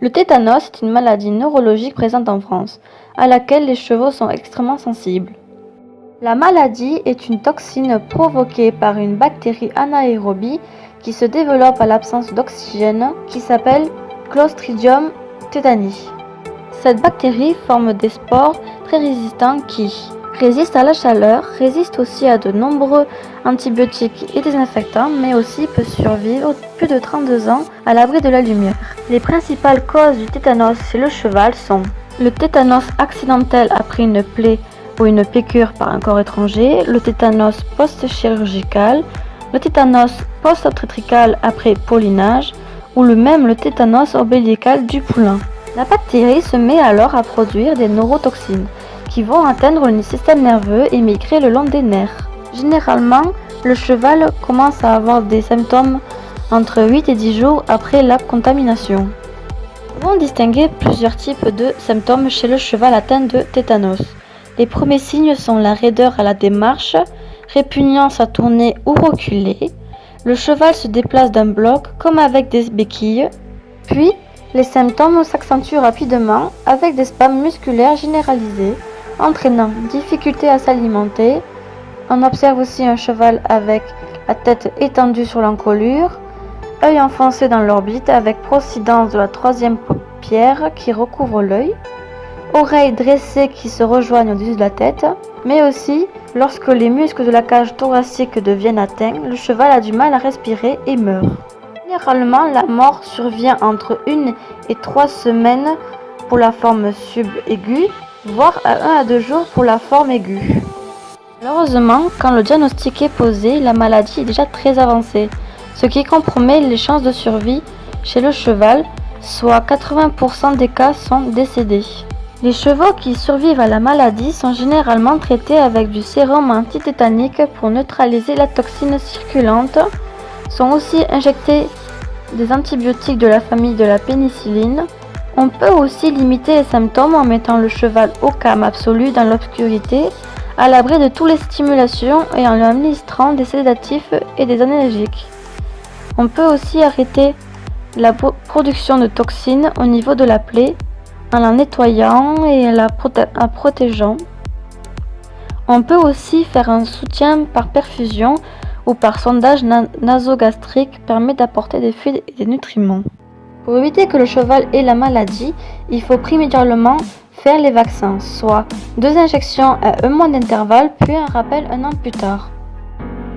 Le tétanos est une maladie neurologique présente en France, à laquelle les chevaux sont extrêmement sensibles. La maladie est une toxine provoquée par une bactérie anaérobie qui se développe à l'absence d'oxygène, qui s'appelle Clostridium tetani. Cette bactérie forme des spores très résistants qui résistent à la chaleur, résistent aussi à de nombreux antibiotiques et désinfectants, mais aussi peut survivre plus de 32 ans à l'abri de la lumière. Les principales causes du tétanos chez le cheval sont le tétanos accidentel après une plaie ou une piqûre par un corps étranger, le tétanos post-chirurgical, le tétanos post-obstétrical après pollinage ou le tétanos ombilical du poulain. La bactérie se met alors à produire des neurotoxines qui vont atteindre le système nerveux et migrer le long des nerfs. Généralement, le cheval commence à avoir des symptômes entre 8 et 10 jours après la contamination. Nous pouvons distinguer plusieurs types de symptômes chez le cheval atteint de tétanos. Les premiers signes sont la raideur à la démarche, répugnance à tourner ou reculer. Le cheval se déplace d'un bloc comme avec des béquilles. Puis, les symptômes s'accentuent rapidement avec des spasmes musculaires généralisés, entraînant difficulté à s'alimenter. On observe aussi un cheval avec la tête étendue sur l'encolure, œil enfoncé dans l'orbite avec procidence de la troisième paupière qui recouvre l'œil, oreilles dressées qui se rejoignent au-dessus de la tête, mais aussi, lorsque les muscles de la cage thoracique deviennent atteints, le cheval a du mal à respirer et meurt. Généralement, la mort survient entre 1 et 3 semaines pour la forme subaiguë, voire à 1 à 2 jours pour la forme aiguë. Malheureusement, quand le diagnostic est posé, la maladie est déjà très avancée, ce qui compromet les chances de survie chez le cheval, soit 80% des cas sont décédés. Les chevaux qui survivent à la maladie sont généralement traités avec du sérum antitétanique pour neutraliser la toxine circulante, sont aussi injectés des antibiotiques de la famille de la pénicilline. On peut aussi limiter les symptômes en mettant le cheval au calme absolu dans l'obscurité, à l'abri de toutes les stimulations et en lui administrant des sédatifs et des analgésiques. On peut aussi arrêter la production de toxines au niveau de la plaie en la nettoyant et la protégeant. On peut aussi faire un soutien par perfusion ou par sondage nasogastrique permet d'apporter des fluides et des nutriments. Pour éviter que le cheval ait la maladie, il faut primordialement faire les vaccins, soit 2 injections à 1 mois d'intervalle puis un rappel 1 an plus tard.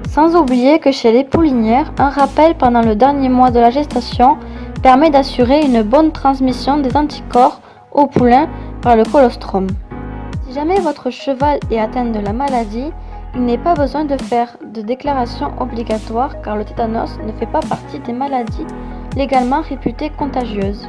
Sans oublier que chez les poulinières, un rappel pendant le dernier mois de la gestation permet d'assurer une bonne transmission des anticorps au poulain par le colostrum. Si jamais votre cheval est atteint de la maladie, il n'est pas besoin de faire de déclaration obligatoire car le tétanos ne fait pas partie des maladies légalement réputées contagieuses.